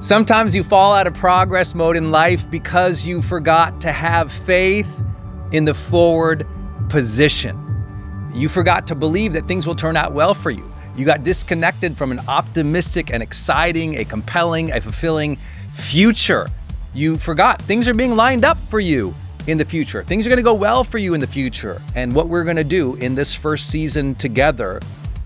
Sometimes you fall out of progress mode in life because you forgot to have faith in the forward position. You forgot to believe that things will turn out well for you. You got disconnected from an optimistic and exciting, a compelling, a fulfilling future. You forgot things are being lined up for you in the future. Things are going to go well for you in the future. And what we're going to do in this first season together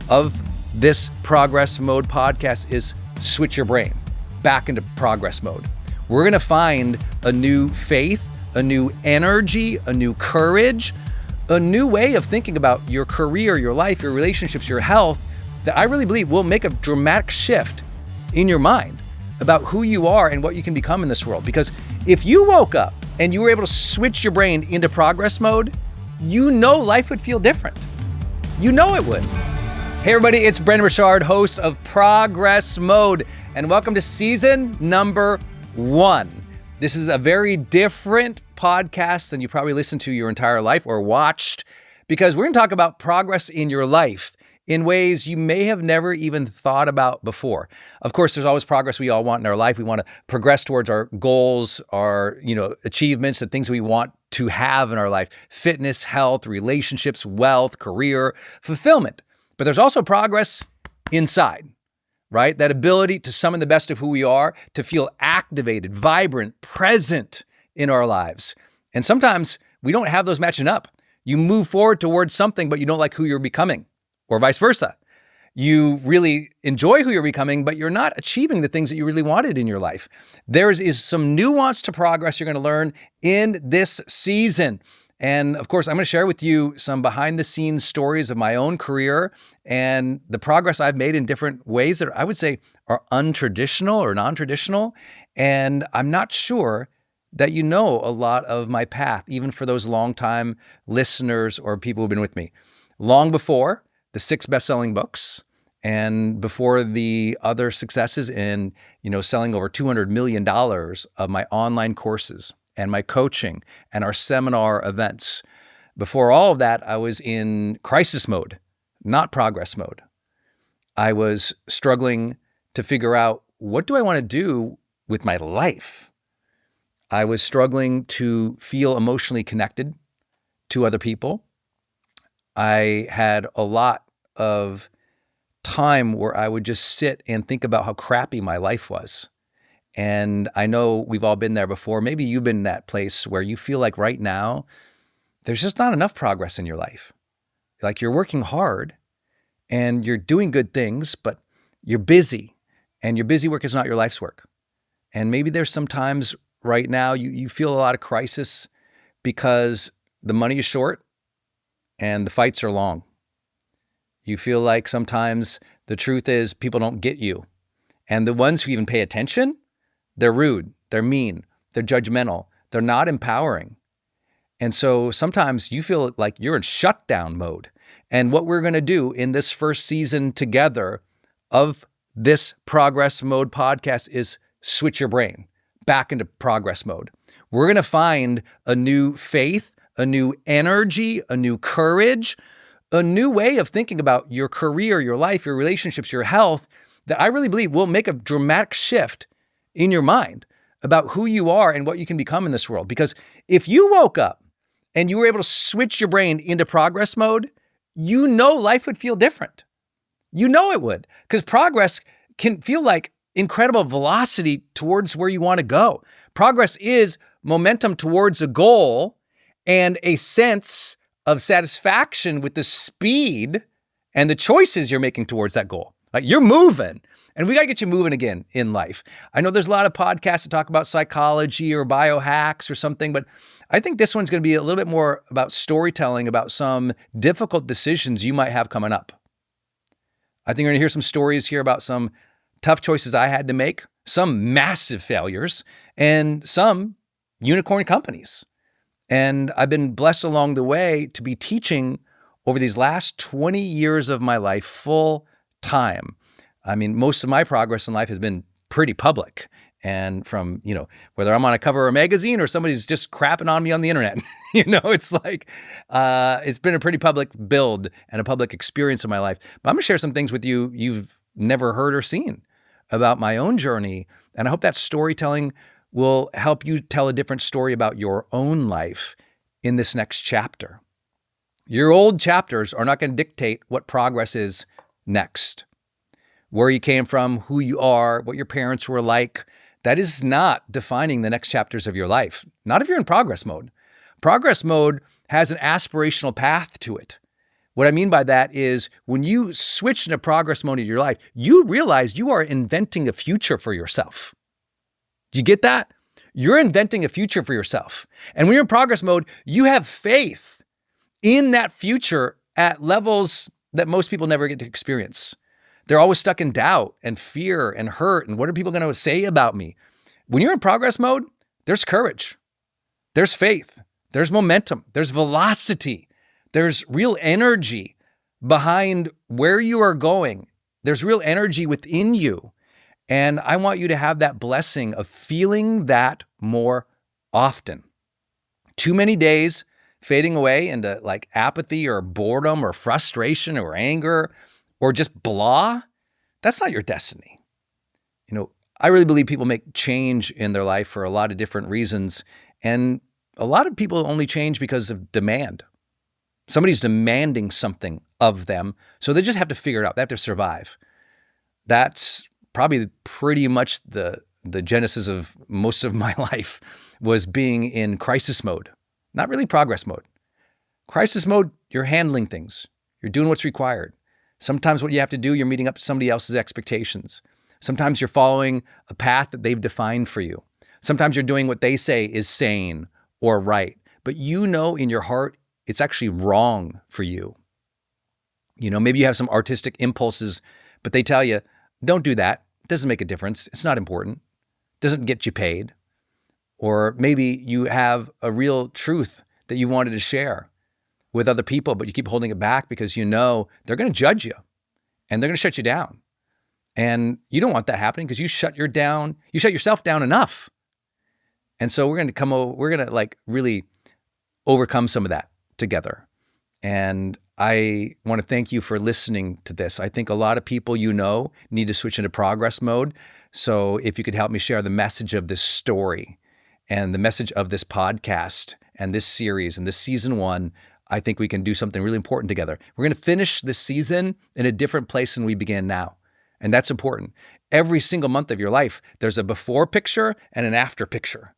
of this Progress Mode podcast is switch your brain back into progress mode. We're going to find a new faith, a new energy, a new courage, a new way of thinking about your career, your life, your relationships, your health that I really believe will make a dramatic shift in your mind about who you are and what you can become in this world. Because if you woke up and you were able to switch your brain into progress mode, you know life would feel different. You know it would. Hey everybody, it's Brendon Burchard, host of Progress Mode, and welcome to season number 1. This is a very different podcast than you probably listened to your entire life or watched, because we're going to talk about progress in your life in ways you may have never even thought about before. Of course, there's always progress we all want in our life. We want to progress towards our goals, our achievements, the things we want to have in our life: fitness, health, relationships, wealth, career, fulfillment. But there's also progress inside, right? That ability to summon the best of who we are, to feel activated, vibrant, present in our lives. And sometimes we don't have those matching up. You move forward towards something, but you don't like who you're becoming, or vice versa. You really enjoy who you're becoming, but you're not achieving the things that you really wanted in your life. There is some nuance to progress you're going to learn in this season. And of course, I'm going to share with you some behind the scenes stories of my own career and the progress I've made in different ways that I would say are untraditional or non-traditional. And I'm not sure that you know a lot of my path, even for those longtime listeners or people who've been with me. Long before the 6 best-selling books and before the other successes in, selling over $200 million of my online courses and my coaching and our seminar events. Before all of that, I was in crisis mode, not progress mode. I was struggling to figure out, what do I want to do with my life? I was struggling to feel emotionally connected to other people. I had a lot of time where I would just sit and think about how crappy my life was. And I know we've all been there before. Maybe you've been in that place where you feel like right now, there's just not enough progress in your life. Like you're working hard and you're doing good things, but you're busy, and your busy work is not your life's work. And maybe there's some times right now you feel a lot of crisis because the money is short and the fights are long. You feel like sometimes the truth is people don't get you. And the ones who even pay attention, they're rude, they're mean, they're judgmental, they're not empowering. And so sometimes you feel like you're in shutdown mode. And what we're going to do in this first season together of this Progress Mode podcast is switch your brain back into progress mode. We're going to find a new faith, a new energy, a new courage, a new way of thinking about your career, your life, your relationships, your health that I really believe will make a dramatic shift in your mind about who you are and what you can become in this world. Because if you woke up and you were able to switch your brain into progress mode, you know life would feel different. You know it would, because progress can feel like incredible velocity towards where you want to go. Progress is momentum towards a goal and a sense of satisfaction with the speed and the choices you're making towards that goal. Like you're moving. And we got to get you moving again in life. I know there's a lot of podcasts that talk about psychology or biohacks or something, but I think this one's going to be a little bit more about storytelling about some difficult decisions you might have coming up. I think you're going to hear some stories here about some tough choices I had to make, some massive failures, and some unicorn companies. And I've been blessed along the way to be teaching over these last 20 years of my life full time. I mean, most of my progress in life has been pretty public. And from, whether I'm on a cover of a magazine or somebody's just crapping on me on the internet, it's like, it's been a pretty public build and a public experience in my life. But I'm going to share some things with you you've never heard or seen about my own journey. And I hope that storytelling will help you tell a different story about your own life in this next chapter. Your old chapters are not going to dictate what progress is next. Where you came from, who you are, what your parents were like, that is not defining the next chapters of your life. Not if you're in progress mode. Progress mode has an aspirational path to it. What I mean by that is when you switch into progress mode in your life, you realize you are inventing a future for yourself. Do you get that? You're inventing a future for yourself. And when you're in progress mode, you have faith in that future at levels that most people never get to experience. They're always stuck in doubt and fear and hurt. And what are people going to say about me? When you're in progress mode, there's courage. There's faith. There's momentum. There's velocity. There's real energy behind where you are going. There's real energy within you. And I want you to have that blessing of feeling that more often. Too many days fading away into like apathy or boredom or frustration or anger or just blah, that's not your destiny. I really believe people make change in their life for a lot of different reasons. And a lot of people only change because of demand. Somebody's demanding something of them, so they just have to figure it out. They have to survive. That's probably pretty much the genesis of most of my life, was being in crisis mode, not really progress mode. Crisis mode, you're handling things. You're doing what's required. Sometimes what you have to do, you're meeting up to somebody else's expectations. Sometimes you're following a path that they've defined for you. Sometimes you're doing what they say is sane or right, but you know in your heart it's actually wrong for you. Maybe you have some artistic impulses, but they tell you, don't do that. It doesn't make a difference. It's not important. It doesn't get you paid. Or maybe you have a real truth that you wanted to share with other people, but you keep holding it back because you know they're going to judge you and they're going to shut you down. And you don't want that happening because you shut yourself down enough. And so we're going to really overcome some of that together. And I want to thank you for listening to this. I think a lot of people need to switch into progress mode. So if you could help me share the message of this story and the message of this podcast and this series and this season 1, I think we can do something really important together. We're going to finish this season in a different place than we began now. And that's important. Every single month of your life, there's a before picture and an after picture.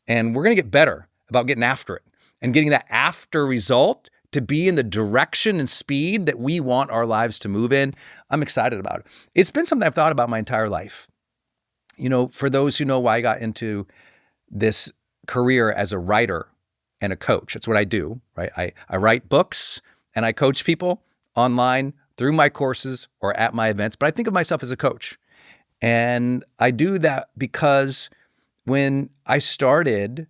And we're going to get better about getting after it and getting that after result to be in the direction and speed that we want our lives to move in. I'm excited about it. It's been something I've thought about my entire life. For those who know why I got into this career as a writer and a coach, that's what I do, right? I write books and I coach people online through my courses or at my events, but I think of myself as a coach. And I do that because when I started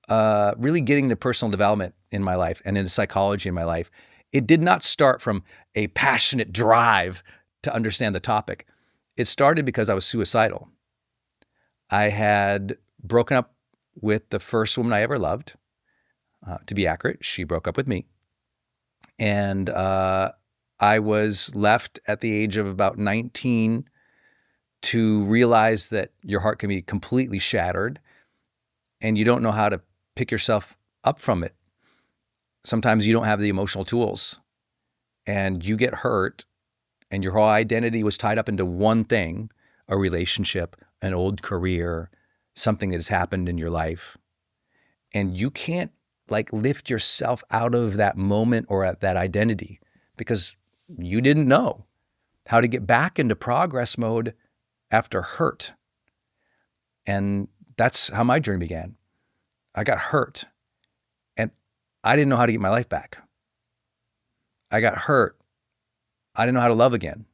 really getting into personal development in my life and into psychology in my life, it did not start from a passionate drive to understand the topic. It started because I was suicidal. I had broken up with the first woman I ever loved. To be accurate, she broke up with me. And I was left at the age of about 19 to realize that your heart can be completely shattered and you don't know how to pick yourself up from it. Sometimes you don't have the emotional tools and you get hurt and your whole identity was tied up into one thing, a relationship, an old career, something that has happened in your life. And you can't lift yourself out of that moment or at that identity because you didn't know how to get back into progress mode after hurt. And that's how my journey began. I got hurt and I didn't know how to get my life back. I got hurt. I didn't know how to love again.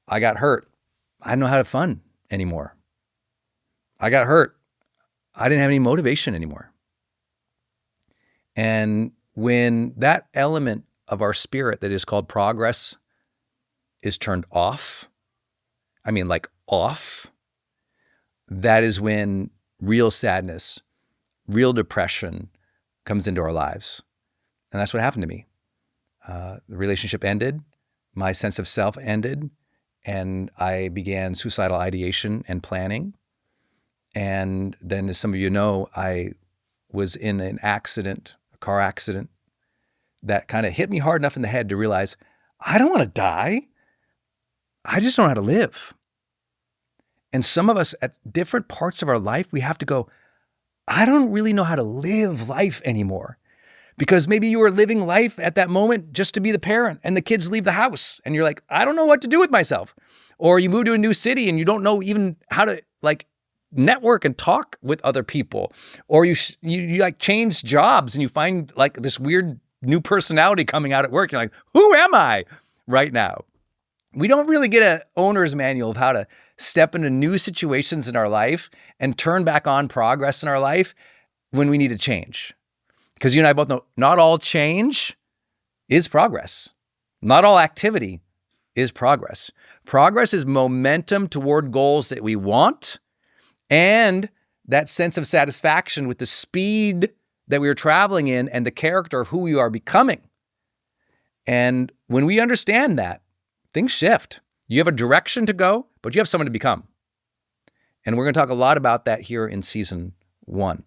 I got hurt. I didn't know how to have fun anymore. I got hurt. I didn't have any motivation anymore. And when that element of our spirit that is called progress is turned off, off, that is when real sadness, real depression comes into our lives. And that's what happened to me. The relationship ended. My sense of self ended. and I began suicidal ideation and planning. And then, as some of you know, I was in an accident, a car accident, that kind of hit me hard enough in the head to realize I don't want to die. I just don't know how to live. And some of us at different parts of our life, we have to go, I don't really know how to live life anymore. Because maybe you were living life at that moment just to be the parent and the kids leave the house and you're like, I don't know what to do with myself. Or you move to a new city and you don't know even how to like network and talk with other people. Or you like change jobs and you find like this weird new personality coming out at work. You're like, who am I right now? We don't really get an owner's manual of how to step into new situations in our life and turn back on progress in our life when we need to change. Because you and I both know not all change is progress. Not all activity is progress. Progress is momentum toward goals that we want and that sense of satisfaction with the speed that we are traveling in and the character of who we are becoming. And when we understand that, things shift. You have a direction to go, but you have someone to become. And we're going to talk a lot about that here in season 1.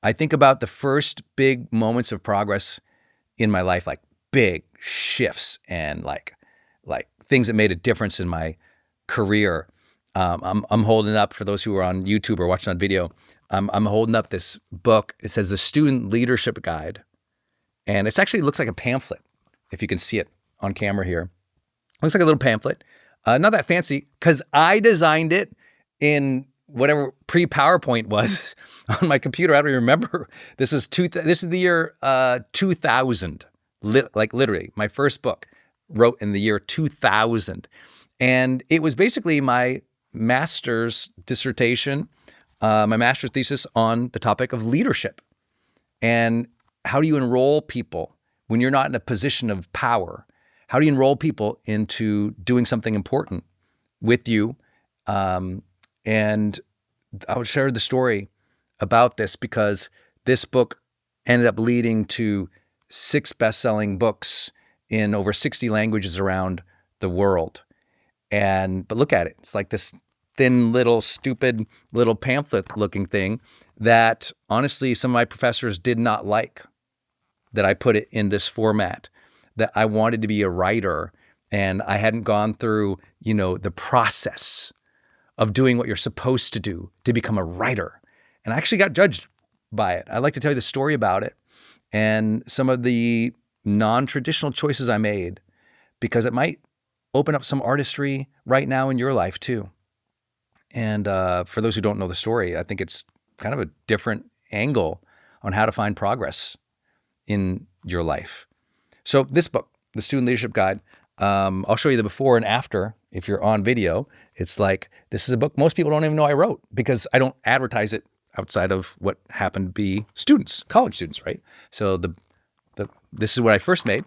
I think about the first big moments of progress in my life, like big shifts and like things that made a difference in my career. I'm holding up, for those who are on YouTube or watching on video, I'm holding up this book. It says The Student Leadership Guide. And it actually looks like a pamphlet, if you can see it on camera here. Looks like a little pamphlet. Not that fancy, because I designed it in whatever pre-PowerPoint was on my computer. I don't even remember. This is the year 2000. Like literally, my first book wrote in the year 2000. And it was basically my master's dissertation, my master's thesis on the topic of leadership. And how do you enroll people when you're not in a position of power? How do you enroll people into doing something important with you? And I would share the story about this because this book ended up leading to 6 best-selling books in over 60 languages around the world. But look at it. It's like this thin little stupid little pamphlet looking thing that honestly some of my professors did not like that I put it in this format, that I wanted to be a writer and I hadn't gone through, the process of doing what you're supposed to do to become a writer. And I actually got judged by it. I'd like to tell you the story about it and some of the non-traditional choices I made, because it might open up some artistry right now in your life too. And for those who don't know the story, I think it's kind of a different angle on how to find progress in your life. So this book, The Student Leadership Guide, I'll show you the before and after. If you're on video, it's like, this is a book most people don't even know I wrote because I don't advertise it outside of what happened to be students, college students, right? So this is what I first made.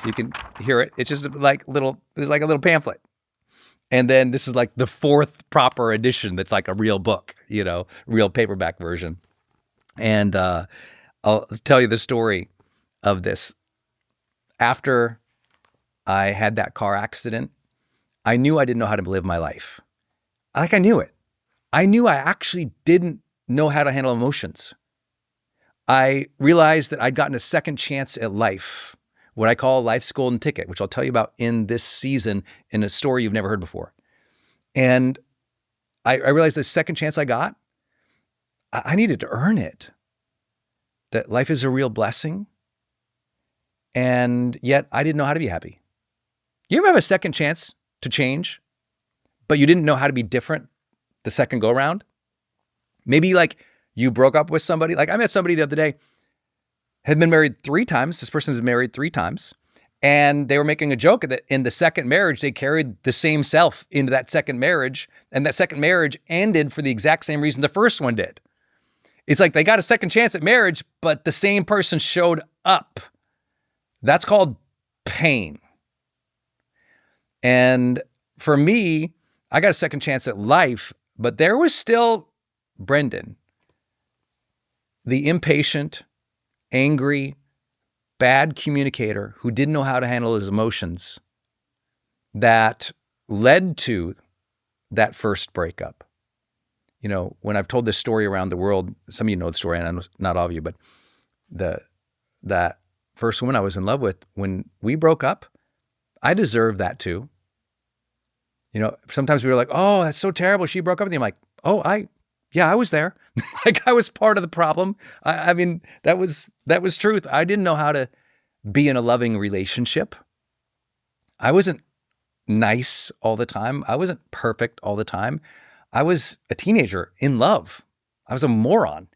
You can hear it. It's just there's like a little pamphlet. And then this is like the 4th proper edition that's like a real book, real paperback version. And I'll tell you the story of this. After I had that car accident, I knew I didn't know how to live my life. I knew it. I knew I actually didn't know how to handle emotions. I realized that I'd gotten a second chance at life, what I call life's golden ticket, which I'll tell you about in this season in a story you've never heard before. And I realized the second chance I got, I needed to earn it. That life is a real blessing. And yet I didn't know how to be happy. You ever have a second chance to change, but you didn't know how to be different the second go around? Maybe like you broke up with somebody. Like I met somebody the other day, had been married 3 times. This person has been married 3 times. And they were making a joke that in the second marriage, they carried the same self into that second marriage. And that second marriage ended for the exact same reason the first one did. It's like they got a second chance at marriage, but the same person showed up. That's called pain. And for me, I got a second chance at life, but there was still Brendon, the impatient, angry, bad communicator who didn't know how to handle his emotions. that led to that first breakup. When I've told this story around the world, some of you know the story, and I know not all of you, but that first woman I was in love with, when we broke up, I deserved that too. Sometimes we were like, oh, that's so terrible, she broke up with you. I'm like, oh, I was there. Like, I was part of the problem. I mean, that was truth. I didn't know how to be in a loving relationship. I wasn't nice all the time. I wasn't perfect all the time. I was a teenager in love. I was a moron,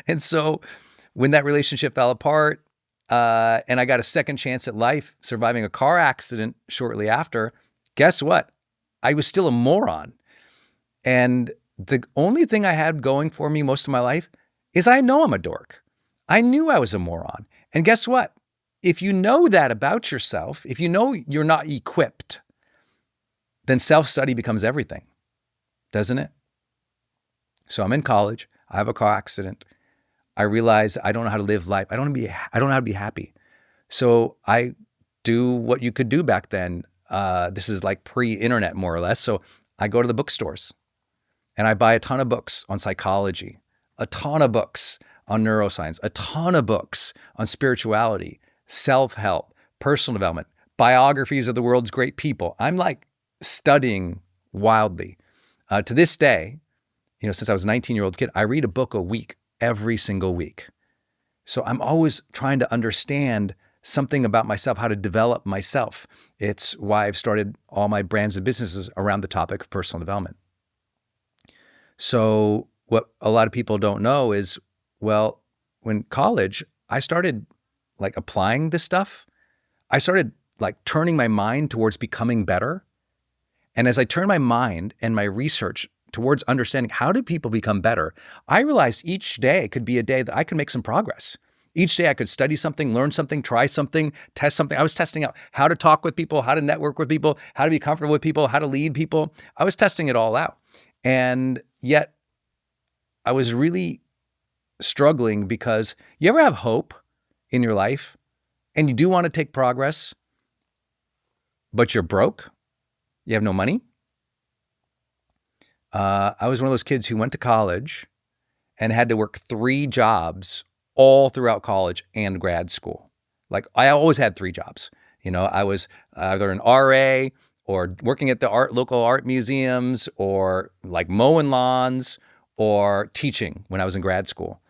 And so when that relationship fell apart, and I got a second chance at life, surviving a car accident shortly after, guess what? I was still a moron. And the only thing I had going for me most of my life is I know I'm a dork. I knew I was a moron. And guess what? If you know that about yourself, if you know you're not equipped, then self-study becomes everything, doesn't it? So I'm in college. I have a car accident. I realize I don't know how to live life. I don't know how to be happy. So I do what you could do back then. This is like pre-internet, more or less. So I go to the bookstores and I buy a ton of books on psychology, a ton of books on neuroscience, a ton of books on spirituality, self-help, personal development, biographies of the world's great people. I'm like studying wildly. To this day, since I was a 19-year-old kid, I read a book a week, every single week. So I'm always trying to understand something about myself, how to develop myself. It's why I've started all my brands and businesses around the topic of personal development. So what a lot of people don't know is, well, when college, I started like applying this stuff. I started like turning my mind towards becoming better. And as I turned my mind and my research towards understanding how do people become better, I realized each day could be a day that I could make some progress. Each day I could study something, learn something, try something, test something. I was testing out how to talk with people, how to network with people, how to be comfortable with people, how to lead people. I was testing it all out. And yet I was really struggling because you ever have hope in your life and you do want to take progress, but you're broke? You have no money? I was one of those kids who went to college and had to work 3 jobs all throughout college and grad school. Like, I always had 3 jobs. I was either an RA or working at the local art museums, or like mowing lawns, or teaching when I was in grad school.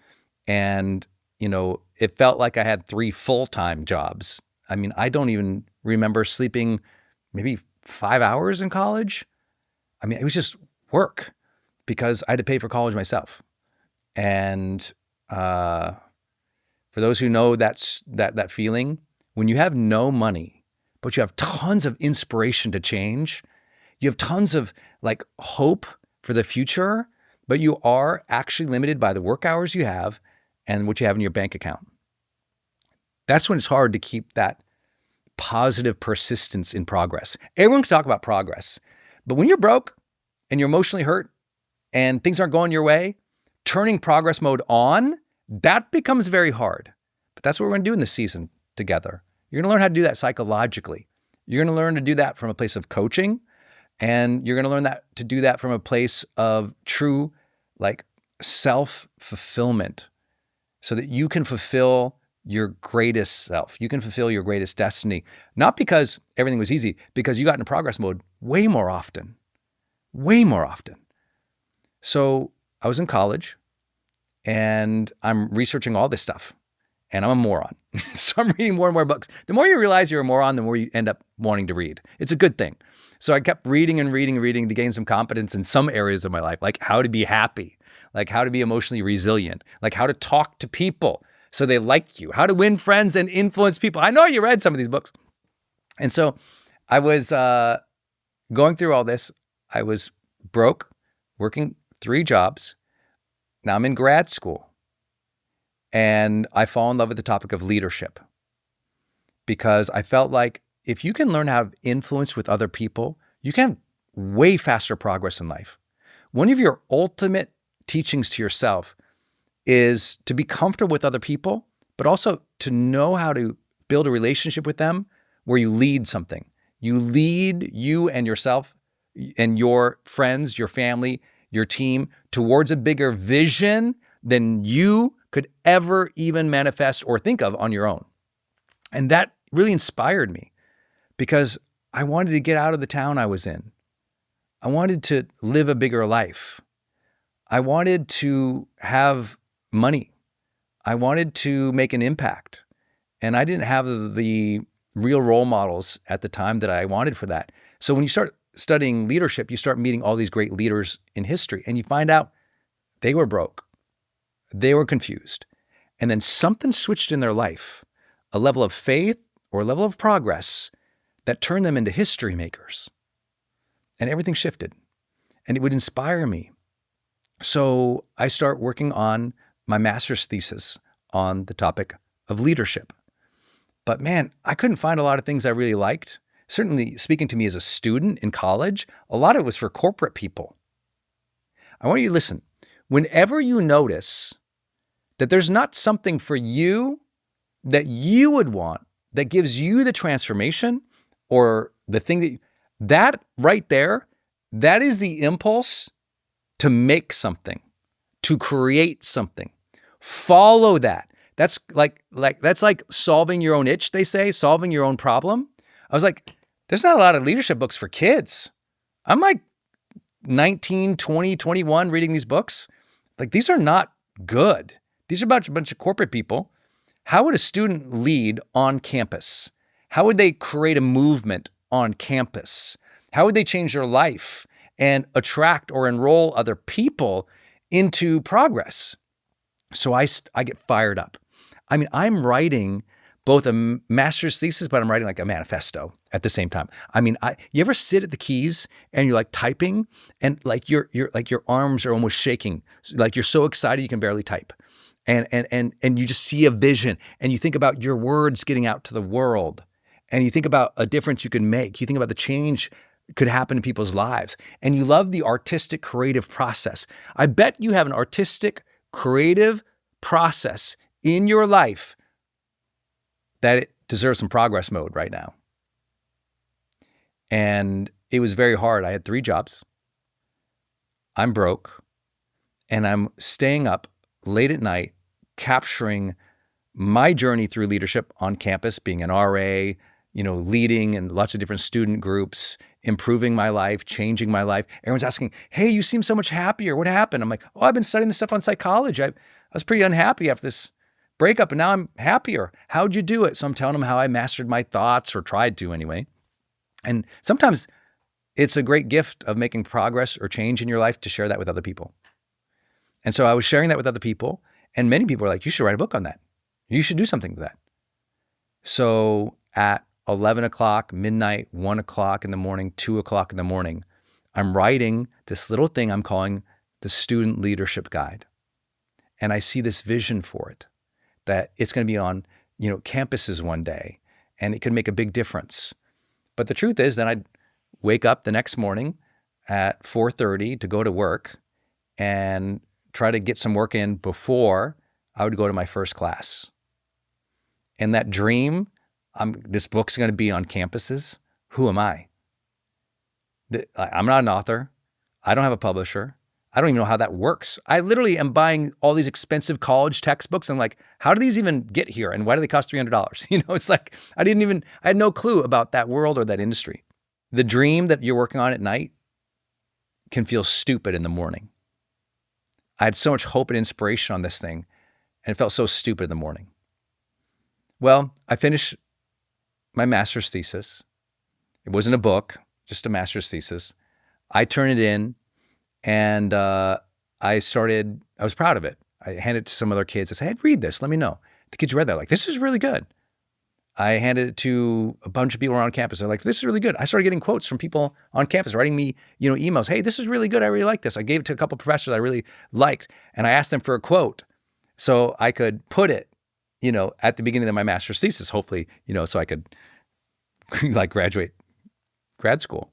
And, it felt like I had 3 full-time jobs. I mean, I don't even remember sleeping maybe 5 hours in college. I mean, it was just work because I had to pay for college myself. And for those who know that feeling, when you have no money, but you have tons of inspiration to change, you have tons of like hope for the future, but you are actually limited by the work hours you have and what you have in your bank account. That's when it's hard to keep that positive persistence in progress. Everyone can talk about progress, but when you're broke and you're emotionally hurt and things aren't going your way, turning progress mode on, that becomes very hard. But that's what we're going to do in this season together. You're going to learn how to do that psychologically. You're going to learn to do that from a place of coaching, and you're going to learn to do that from a place of true like self-fulfillment, so that you can fulfill your greatest self. You can fulfill your greatest destiny, not because everything was easy, because you got into progress mode way more often. So I was in college and I'm researching all this stuff and I'm a moron. So I'm reading more and more books. The more you realize you're a moron, the more you end up wanting to read. It's a good thing. So I kept reading to gain some confidence in some areas of my life, like how to be happy, like how to be emotionally resilient, like how to talk to people so they like you, how to win friends and influence people. I know you read some of these books. And so I was going through all this. I was broke, working 3 jobs. Now I'm in grad school. And I fall in love with the topic of leadership because I felt like if you can learn how to influence with other people, you can have way faster progress in life. One of your ultimate teachings to yourself is to be comfortable with other people, but also to know how to build a relationship with them where you lead something. You lead you and yourself and your friends, your family, your team towards a bigger vision than you could ever even manifest or think of on your own. And that really inspired me because I wanted to get out of the town I was in. I wanted to live a bigger life. I wanted to have money. I wanted to make an impact. And I didn't have the real role models at the time that I wanted for that. So when you start studying leadership, you start meeting all these great leaders in history, and you find out they were broke. They were confused. And then something switched in their life, a level of faith or a level of progress that turned them into history makers. And everything shifted. And it would inspire me. So I start working on my master's thesis on the topic of leadership. But man, I couldn't find a lot of things I really liked. Certainly speaking to me as a student in college, a lot of it was for corporate people. I want you to listen. Whenever you notice that there's not something for you that you would want that gives you the transformation or the thing that right there, that is the impulse to make something, to create something. Follow that. That's like solving your own itch, they say, solving your own problem. I was like, there's not a lot of leadership books for kids. I'm like 19, 20, 21 reading these books. Like, these are not good. These are about a bunch of corporate people. How would a student lead on campus? How would they create a movement on campus? How would they change their life and attract or enroll other people into progress? So I get fired up. I mean, I'm writing both a master's thesis, but I'm writing like a manifesto at the same time. I mean, you ever sit at the keys and you're like typing and like your arms are almost shaking, like you're so excited you can barely type, and you just see a vision and you think about your words getting out to the world, and you think about a difference you can make. You think about the change could happen in people's lives, and you love the artistic, creative process. I bet you have an artistic, creative process in your life that it deserves some progress mode right now. And it was very hard. I had 3 jobs. I'm broke. And I'm staying up late at night, capturing my journey through leadership on campus, being an RA, leading in lots of different student groups, improving my life, changing my life. Everyone's asking, hey, you seem so much happier. What happened? I'm like, oh, I've been studying this stuff on psychology. I was pretty unhappy after this breakup, and now I'm happier. How'd you do it? So I'm telling them how I mastered my thoughts, or tried to anyway. And sometimes it's a great gift of making progress or change in your life to share that with other people. And so I was sharing that with other people, and many people were like, you should write a book on that. You should do something with that. So at 11 o'clock, midnight, 1 o'clock in the morning, 2 o'clock in the morning, I'm writing this little thing I'm calling the Student Leadership Guide. And I see this vision for it, that it's going to be on, campuses one day, and it could make a big difference. But the truth is, then I'd wake up the next morning at 4:30 to go to work and try to get some work in before I would go to my first class. And that dream, this book's going to be on campuses. Who am I? I'm not an author. I don't have a publisher. I don't even know how that works. I literally am buying all these expensive college textbooks. I'm like, how do these even get here? And why do they cost $300? It's like, I had no clue about that world or that industry. The dream that you're working on at night can feel stupid in the morning. I had so much hope and inspiration on this thing, and it felt so stupid in the morning. Well, I finished my master's thesis. It wasn't a book, just a master's thesis. I turned it in, and I was proud of it. I handed it to some other kids. I said, hey, read this, let me know. The kids read that, like, this is really good. I handed it to a bunch of people around campus. They're like, this is really good. I started getting quotes from people on campus writing me, emails. Hey, this is really good. I really like this. I gave it to a couple of professors I really liked, and I asked them for a quote so I could put it, at the beginning of my master's thesis, hopefully, so I could like graduate grad school.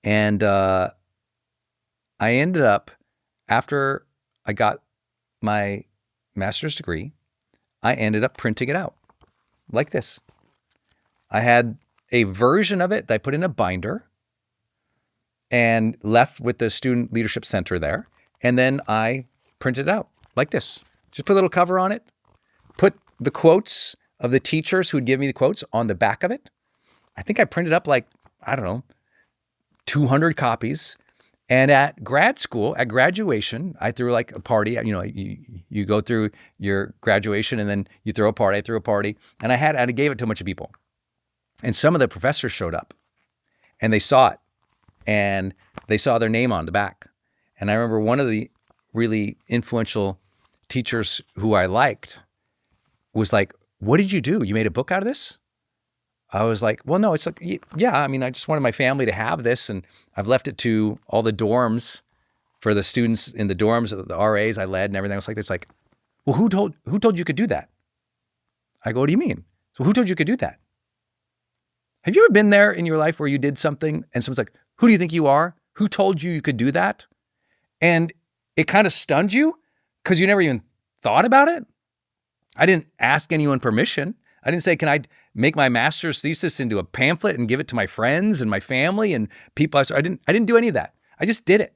And I ended up, after I got my master's degree, I ended up printing it out like this. I had a version of it that I put in a binder and left with the Student Leadership Center there. And then I printed it out like this. Just put a little cover on it, put the quotes of the teachers who'd give me the quotes on the back of it. I think I printed up like, I don't know, 200 copies. And at grad school, at graduation, I threw like a party. You know, you go through your graduation and then you throw a party. I threw a party, and I gave it to a bunch of people. And some of the professors showed up, and they saw it, and they saw their name on the back. And I remember one of the really influential teachers who I liked was like, "What did you do? You made a book out of this?" I was like, well, no, it's like, yeah, I mean, I just wanted my family to have this, and I've left it to all the dorms for the students in the dorms, the RAs I led and everything else like this. Like, well, who told you could do that? I go, what do you mean? So who told you could do that? Have you ever been there in your life where you did something and someone's like, who do you think you are? Who told you could do that? And it kind of stunned you because you never even thought about it. I didn't ask anyone permission. I didn't say, can I make my master's thesis into a pamphlet and give it to my friends and my family and people? I didn't do any of that. I just did it.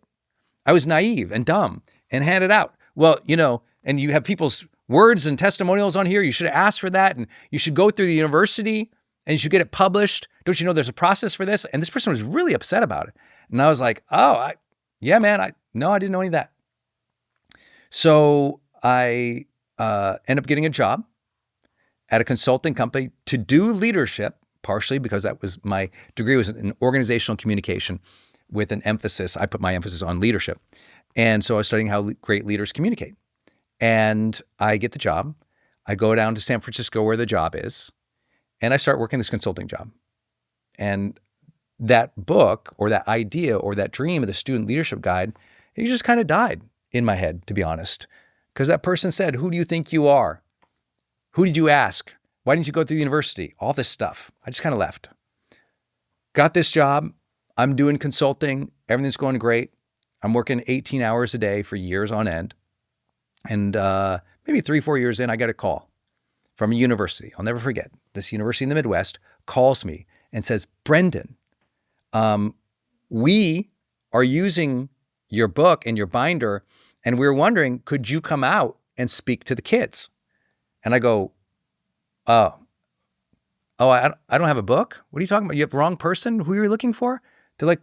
I was naive and dumb and handed out. Well, you know, and you have people's words and testimonials on here. You should have asked for that, and you should go through the university and you should get it published. Don't you know there's a process for this? And this person was really upset about it. And I was like, oh, yeah, man, I didn't know any of that. So I ended up getting a job at a consulting company to do leadership, partially because that was my degree was in organizational communication with an emphasis. I put my emphasis on leadership. And so I was studying how great leaders communicate. And I get the job. I go down to San Francisco where the job is, and I start working this consulting job. And that book or that idea or that dream of the student leadership guide, it just kind of died in my head, to be honest. Because that person said, who do you think you are? Who did you ask? Why didn't you go through university? All this stuff. I just kind of left. Got this job. I'm doing consulting. Everything's going great. I'm working 18 hours a day for years on end. And maybe 3-4 years in, I got a call from a university. I'll never forget. This university in the Midwest calls me and says, Brendon, we are using your book and your binder, and we're wondering, could you come out and speak to the kids? And I go, I don't have a book? What are you talking about? You have the wrong person? Who are you looking for? They're like,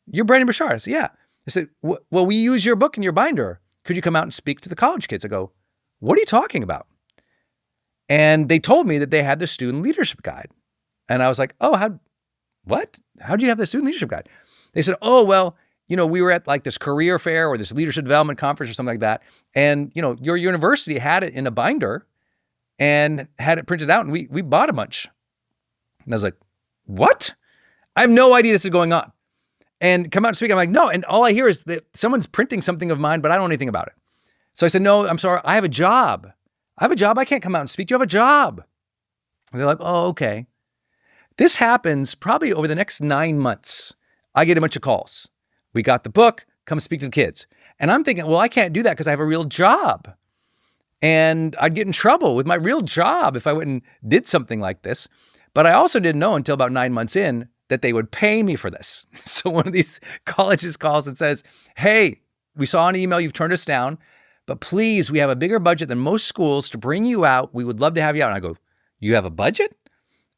you're Brendon Burchard. I said, yeah. I said, well, we use your book and your binder. Could you come out and speak to the college kids? I go, what are you talking about? And they told me that they had the student leadership guide. And I was like, oh, what? How'd you have the student leadership guide? They said, oh, well, you know, we were at like this career fair or this leadership development conference or something like that. And, you know, your university had it in a binder and had it printed out, and we bought a bunch. And I was like, what? I have no idea this is going on. And come out and speak. I'm like, no. And all I hear is that someone's printing something of mine, but I don't know anything about it. So I said, no, I'm sorry. I have a job. I can't come out and speak. You have a job. And they're like, oh, okay. This happens probably over the next 9 months. I get a bunch of calls. We got the book. Come speak to the kids. And I'm thinking, well, I can't do that because I have a real job. And I'd get in trouble with my real job if I went and did something like this. But I also didn't know until about 9 months in that they would pay me for this. So one of these colleges calls and says, hey, we saw an email, you've turned us down, but please, we have a bigger budget than most schools to bring you out. We would love to have you out. And I go, you have a budget?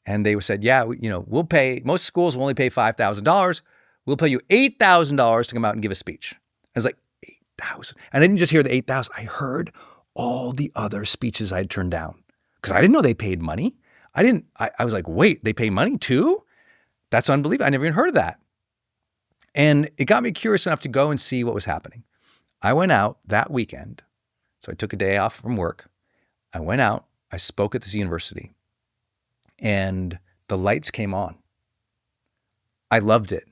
And they said, yeah, we'll pay, most schools will only pay $5,000. We'll pay you $8,000 to come out and give a speech. I was like, 8,000. And I didn't just hear the 8,000. I heard all the other speeches I'd turned down because I didn't know they paid money. I was like, wait, they pay money too? That's unbelievable. I never even heard of that. And it got me curious enough to go and see what was happening. I went out that weekend. So I took a day off from work. I went out, I spoke at this university, and the lights came on. I loved it.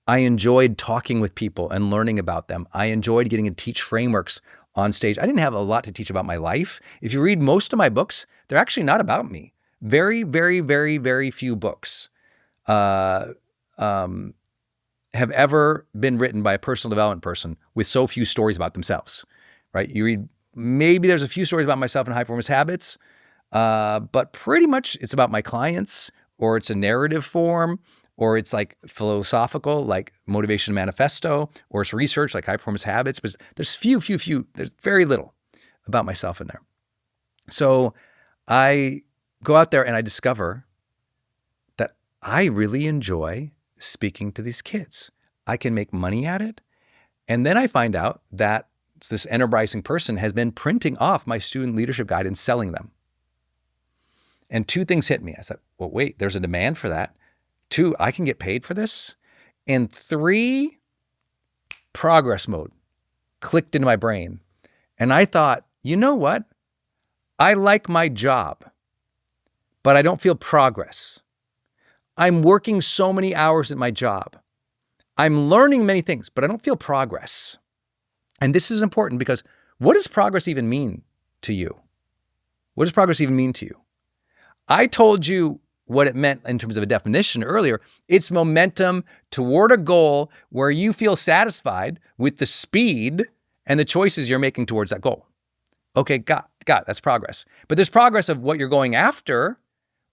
I enjoyed talking with people and learning about them. I enjoyed getting to teach frameworks on stage. I didn't have a lot to teach about my life. If you read most of my books, they're actually not about me. Very, very, very, very few books have ever been written by a personal development person with so few stories about themselves, right? You read, maybe there's a few stories about myself in High Performance Habits, but pretty much it's about my clients or it's a narrative form, or it's like philosophical, like Motivation Manifesto, or it's research, like High Performance Habits. But there's there's very little about myself in there. So I go out there and I discover that I really enjoy speaking to these kids. I can make money at it. And then I find out that this enterprising person has been printing off my student leadership guide and selling them. And two things hit me. I said, well, wait, there's a demand for that. Two, I can get paid for this. And three, progress mode clicked into my brain. And I thought, you know what? I like my job, but I don't feel progress. I'm working so many hours at my job. I'm learning many things, but I don't feel progress. And this is important because what does progress even mean to you? What does progress even mean to you? I told you what it meant in terms of a definition earlier. It's momentum toward a goal where you feel satisfied with the speed and the choices you're making towards that goal. Okay, got it. That's progress. But there's progress of what you're going after,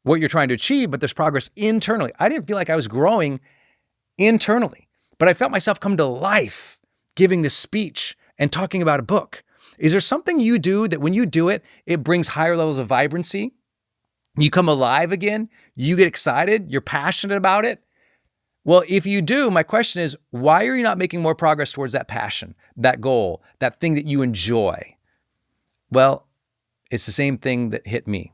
what you're trying to achieve, but there's progress internally. I didn't feel like I was growing internally, but I felt myself come to life giving this speech and talking about a book. Is there something you do that when you do it, it brings higher levels of vibrancy? You come alive again, you get excited, you're passionate about it. Well, if you do, my question is, why are you not making more progress towards that passion, that goal, that thing that you enjoy? Well, it's the same thing that hit me.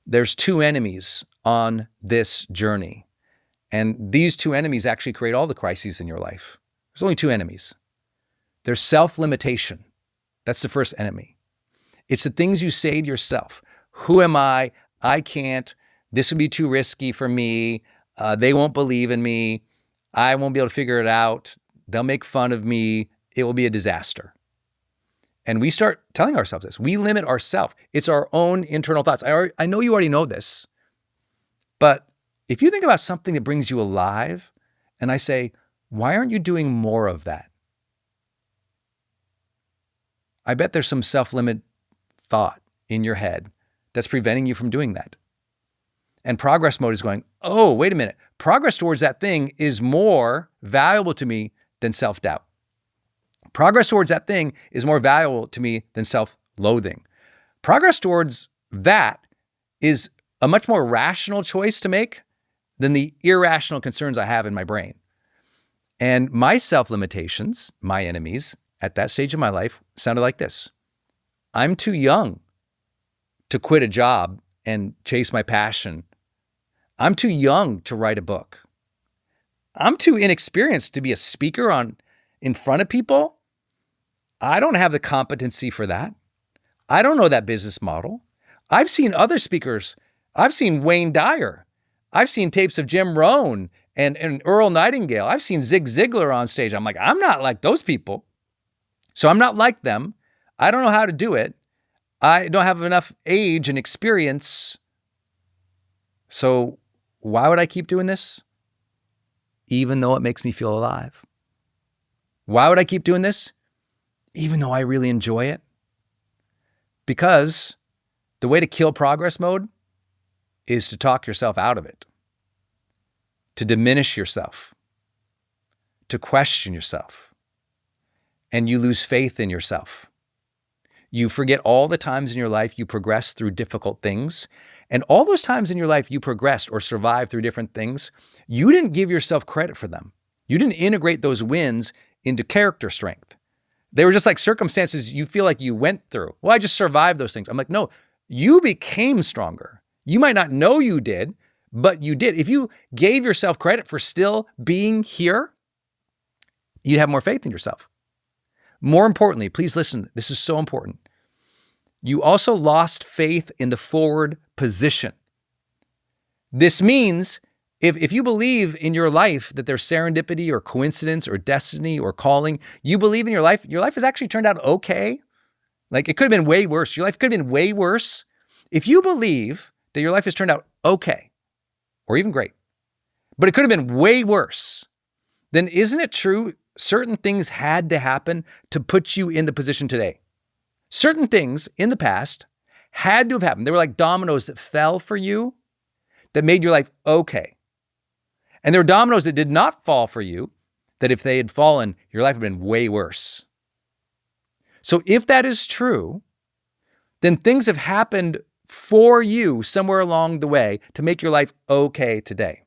There's two enemies on this journey. And these two enemies actually create all the crises in your life. There's only two enemies. There's self-limitation. That's the first enemy. It's the things you say to yourself. Who am I? I can't. This would be too risky for me. They won't believe in me. I won't be able to figure it out. They'll make fun of me. It will be a disaster. And we start telling ourselves this. We limit ourselves. It's our own internal thoughts. I know you already know this, but if you think about something that brings you alive, and I say, why aren't you doing more of that? I bet there's some self-limit thought in your head that's preventing you from doing that. And progress mode is going, oh, wait a minute. Progress towards that thing is more valuable to me than self-doubt. Progress towards that thing is more valuable to me than self-loathing. Progress towards that is a much more rational choice to make than the irrational concerns I have in my brain. And my self-limitations, my enemies, at that stage of my life sounded like this. I'm too young to quit a job and chase my passion. I'm too young to write a book. I'm too inexperienced to be a speaker in front of people. I don't have the competency for that. I don't know that business model. I've seen other speakers. I've seen Wayne Dyer. I've seen tapes of Jim Rohn and Earl Nightingale. I've seen Zig Ziglar on stage. I'm like, I'm not like those people. So I'm not like them. I don't know how to do it. I don't have enough age and experience. So why would I keep doing this? Even though it makes me feel alive. Why would I keep doing this? Even though I really enjoy it. Because the way to kill progress mode is to talk yourself out of it, to diminish yourself, to question yourself, and you lose faith in yourself. You forget all the times in your life you progressed through difficult things, and all those times in your life you progressed or survived through different things, you didn't give yourself credit for them. You didn't integrate those wins into character strength. They were just like circumstances you feel like you went through. Well, I just survived those things. I'm like, no, you became stronger. You might not know you did, but you did. If you gave yourself credit for still being here, you'd have more faith in yourself. More importantly, please listen, this is so important. You also lost faith in the forward position. This means if you believe in your life that there's serendipity or coincidence or destiny or calling, you believe in your life has actually turned out okay. Like it could have been way worse. Your life could have been way worse. If you believe that your life has turned out okay or even great, but it could have been way worse, then isn't it true certain things had to happen to put you in the position today? Certain things in the past had to have happened. They were like dominoes that fell for you that made your life okay. And there were dominoes that did not fall for you, that if they had fallen, your life would have been way worse. So if that is true, then things have happened for you somewhere along the way to make your life okay today.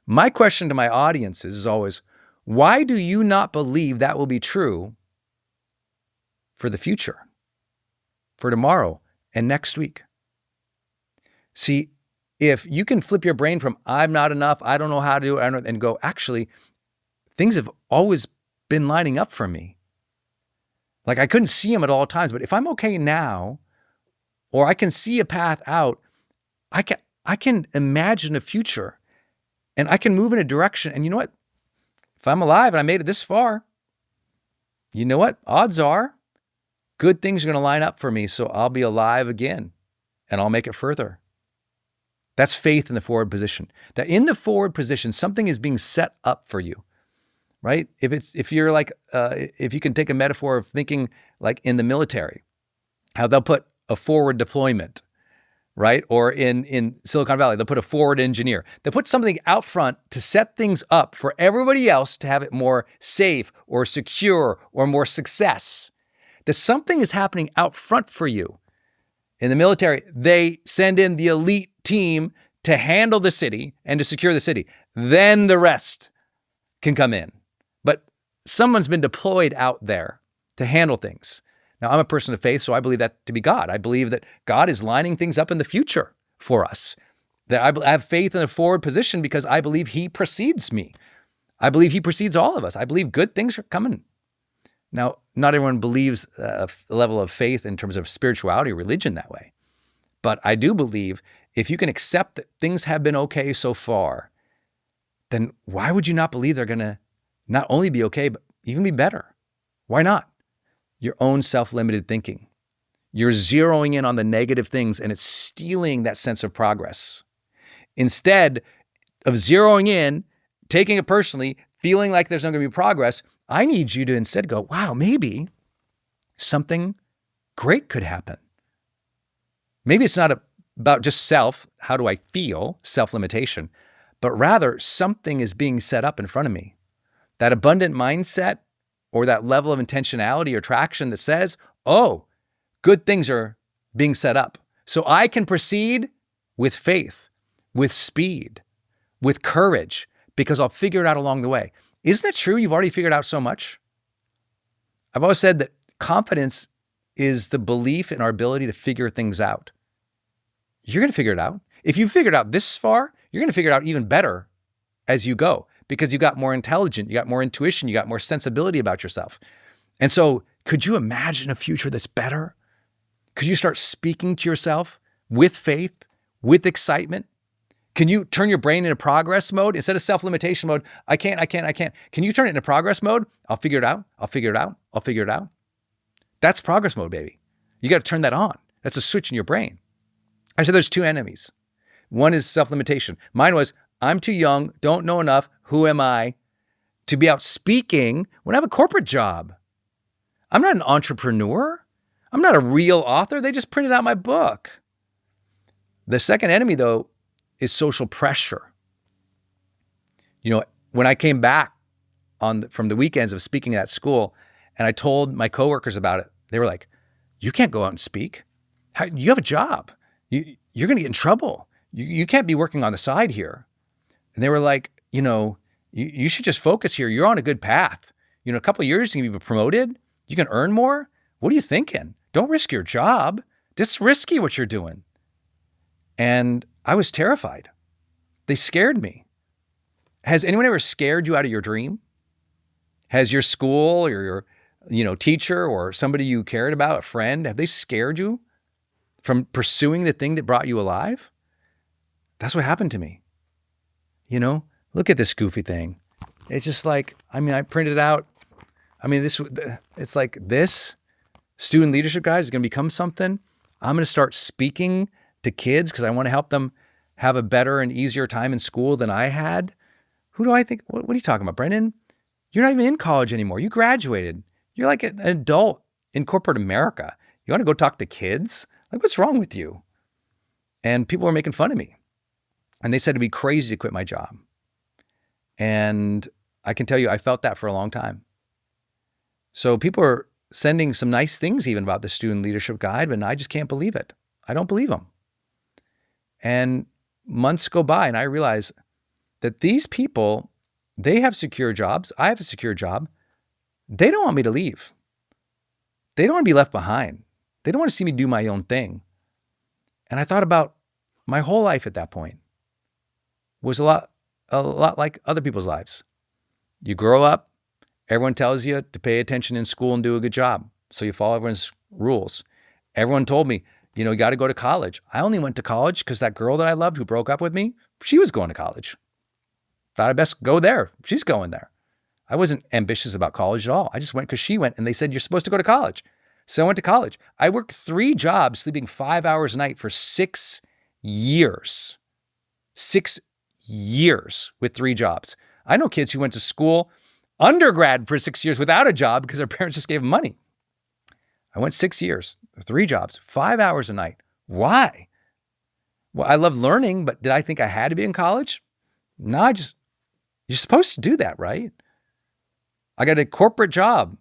My question to my audience is always, why do you not believe that will be true for the future, for tomorrow and next week? See, if you can flip your brain from I'm not enough, I don't know how to do it, and go, actually, things have always been lining up for me. Like I couldn't see them at all times, but if I'm okay now, or I can see a path out, I can imagine a future and I can move in a direction. And you know what? If I'm alive and I made it this far, you know what? Odds are good things are going to line up for me. So I'll be alive again and I'll make it further. That's faith in the forward position. That in the forward position, something is being set up for you, right? If you're like, if you can take a metaphor of thinking like in the military, how they'll put a forward deployment, right? Or in Silicon Valley, they'll put a forward engineer. They'll put something out front to set things up for everybody else to have it more safe or secure or more success. That something is happening out front for you. In the military, they send in the elite team to handle the city and to secure the city. Then the rest can come in. But someone's been deployed out there to handle things. Now, I'm a person of faith, so I believe that to be God. I believe that God is lining things up in the future for us. That I have faith in a forward position because I believe he precedes me. I believe he precedes all of us. I believe good things are coming. Now, not everyone believes a level of faith in terms of spirituality or religion that way. But I do believe if you can accept that things have been okay so far, then why would you not believe they're going to not only be okay, but even be better? Why not? Your own self-limited thinking. You're zeroing in on the negative things and it's stealing that sense of progress. Instead of zeroing in, taking it personally, feeling like there's not going to be progress, I need you to instead go, wow, maybe something great could happen. Maybe it's not about just self, how do I feel, self-limitation, but rather something is being set up in front of me. That abundant mindset or that level of intentionality or traction that says, oh, good things are being set up. So I can proceed with faith, with speed, with courage, because I'll figure it out along the way. Isn't it true you've already figured out so much? I've always said that confidence is the belief in our ability to figure things out. You're going to figure it out. If you figured out this far, you're going to figure it out even better as you go because you got more intelligent, you got more intuition, you got more sensibility about yourself. And so could you imagine a future that's better? Could you start speaking to yourself with faith, with excitement? Can you turn your brain into progress mode instead of self-limitation mode? I can't. Can you turn it into progress mode? I'll figure it out. I'll figure it out. That's progress mode, baby. You got to turn that on. That's a switch in your brain. I said there's two enemies. One is self-limitation. Mine was, I'm too young, don't know enough, who am I to be out speaking when I have a corporate job? I'm not an entrepreneur. I'm not a real author. They just printed out my book. The second enemy, though, is social pressure. You know, when I came back from the weekends of speaking at school and I told my coworkers about it, they were like, you can't go out and speak. You have a job. You're going to get in trouble. You can't be working on the side here. And they were like, you know, you should just focus here. You're on a good path. You know, a couple of years, you can be promoted. You can earn more. What are you thinking? Don't risk your job. This is risky what you're doing. And I was terrified. They scared me. Has anyone ever scared you out of your dream? Has your school or your teacher or somebody you cared about, a friend, have they scared you from pursuing the thing that brought you alive? That's what happened to me. Look at this goofy thing. It's just like, I printed out. It's like this student leadership guide is going to become something. I'm going to start speaking to kids because I want to help them have a better and easier time in school than I had. Who do I think? What are you talking about, Brendon? You're not even in college anymore. You graduated. You're like an adult in corporate America. You want to go talk to kids? Like, what's wrong with you? And people were making fun of me. And they said it'd be crazy to quit my job. And I can tell you, I felt that for a long time. So people are sending some nice things even about the Student Leadership Guide, but I just can't believe it. I don't believe them. And months go by and I realize that these people, they have secure jobs. I have a secure job. They don't want me to leave. They don't want to be left behind. They don't want to see me do my own thing. And I thought about my whole life at that point was a lot like other people's lives. You grow up, everyone tells you to pay attention in school and do a good job. So you follow everyone's rules. Everyone told me, you got to go to college. I only went to college because that girl that I loved who broke up with me, she was going to college. Thought I'd best go there. She's going there. I wasn't ambitious about college at all. I just went because she went and they said, you're supposed to go to college. So I went to college. I worked 3 jobs, sleeping 5 hours a night for 6 years. 6 years with 3 jobs. I know kids who went to school, undergrad for 6 years without a job because their parents just gave them money. I went 6 years, 3 jobs, 5 hours a night. Why? Well, I love learning, but did I think I had to be in college? No, you're supposed to do that, right? I got a corporate job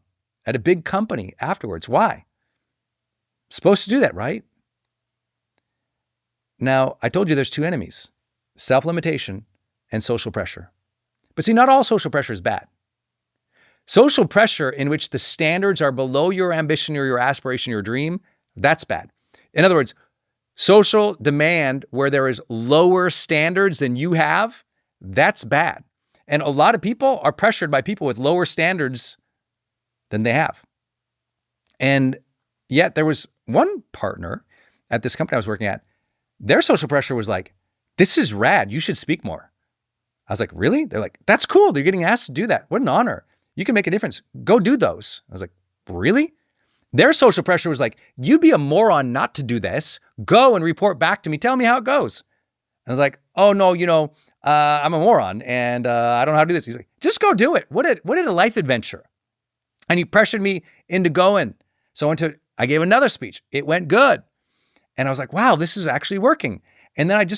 at a big company afterwards. Why? Supposed to do that, right? Now, I told you there's 2 enemies, self-limitation and social pressure. But see, not all social pressure is bad. Social pressure in which the standards are below your ambition or your aspiration or your dream, that's bad. In other words, social demand where there is lower standards than you have, that's bad. And a lot of people are pressured by people with lower standards than they have. And yet there was one partner at this company I was working at, their social pressure was like, this is rad, you should speak more. I was like, really? They're like, that's cool, they're getting asked to do that. What an honor. You can make a difference. Go do those. I was like, really? Their social pressure was like, you'd be a moron not to do this. Go and report back to me. Tell me how it goes. And I was like, oh no, I'm a moron and I don't know how to do this. He's like, just go do it. What a life adventure. And he pressured me into going. So I gave another speech. It went good. And I was like, wow, this is actually working. And then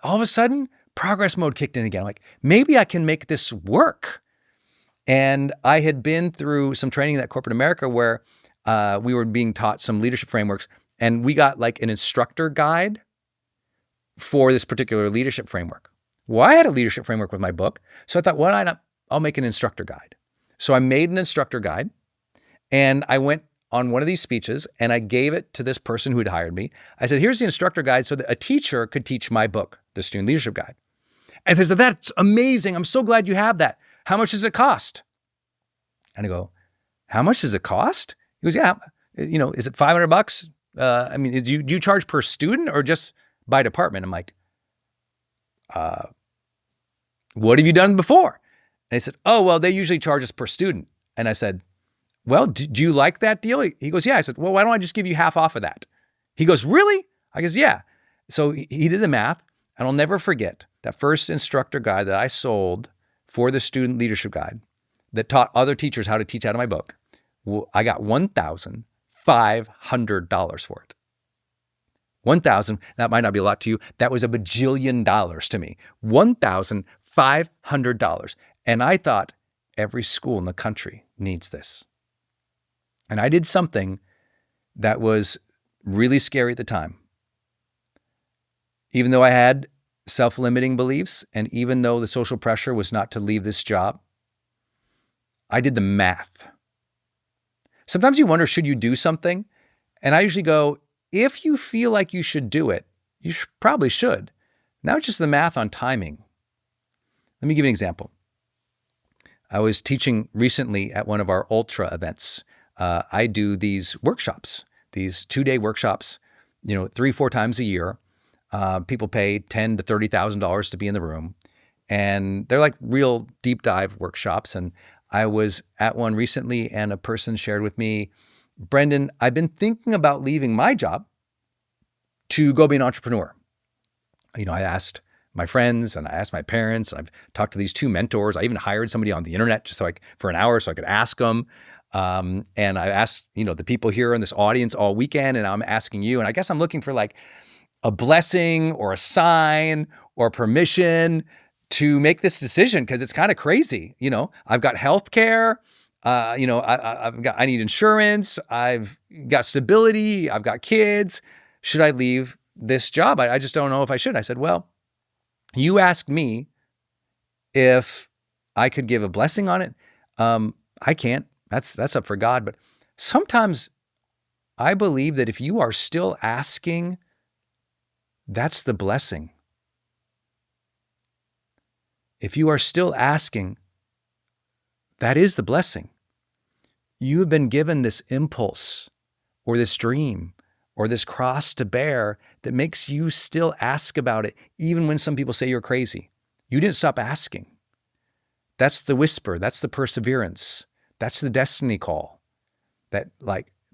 all of a sudden, progress mode kicked in again. I'm like, maybe I can make this work. And I had been through some training at corporate America where we were being taught some leadership frameworks, and we got like an instructor guide for this particular leadership framework. Well, I had a leadership framework with my book, so I thought, why not? I'll make an instructor guide. So I made an instructor guide, and I went on one of these speeches, and I gave it to this person who had hired me. I said, here's the instructor guide so that a teacher could teach my book, the Student Leadership Guide. And they said, that's amazing. I'm so glad you have that. How much does it cost? And I go, how much does it cost? He goes, yeah, is it $500? Do you charge per student or just by department? I'm like, what have you done before? And he said, oh, well, they usually charge us per student. And I said, well, do you like that deal? He goes, yeah. I said, well, why don't I just give you half off of that? He goes, really? I goes, yeah. So he did the math, and I'll never forget that first instructor guide that I sold for the Student Leadership Guide that taught other teachers how to teach out of my book. Well, I got $1,500 for it. 1,000, that might not be a lot to you. That was $1 bajillion to me. $1,500. And I thought every school in the country needs this. And I did something that was really scary at the time. Even though I had self-limiting beliefs, and even though the social pressure was not to leave this job, I did the math. Sometimes you wonder, should you do something? And I usually go, if you feel like you should do it, you probably should. Now it's just the math on timing. Let me give you an example. I was teaching recently at one of our Ultra events. I do these workshops, these 2-day workshops, 3-4 times a year. People pay $10,000 to $30,000 to be in the room, and they're like real deep dive workshops. And I was at one recently, and a person shared with me, Brendon, I've been thinking about leaving my job to go be an entrepreneur. I asked my friends and I asked my parents, and I've talked to these 2 mentors. I even hired somebody on the internet just for an hour so I could ask them. And I asked, the people here in this audience all weekend, and I'm asking you, and I guess I'm looking for a blessing or a sign or permission to make this decision because it's kind of crazy. I've got health care. I need insurance. I've got stability. I've got kids. Should I leave this job? I just don't know if I should. I said, well, you asked me if I could give a blessing on it. I can't. That's up for God. But sometimes I believe that if you are still asking, that's the blessing. If you are still asking, that is the blessing. You have been given this impulse or this dream or this cross to bear that makes you still ask about it, even when some people say you're crazy. You didn't stop asking. That's the whisper. That's the perseverance. That's the destiny call. That,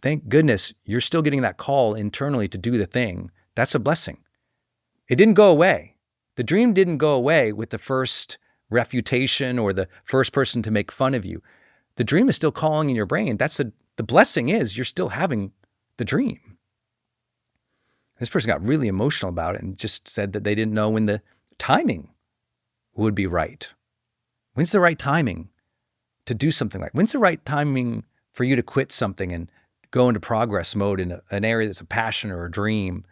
thank goodness you're still getting that call internally to do the thing. That's a blessing. It didn't go away. The dream didn't go away with the first refutation or the first person to make fun of you. The dream is still calling in your brain. The blessing is you're still having the dream. This person got really emotional about it and just said that they didn't know when the timing would be right. When's the right timing to do something when's the right timing for you to quit something and go into progress mode in an area that's a passion or a dream?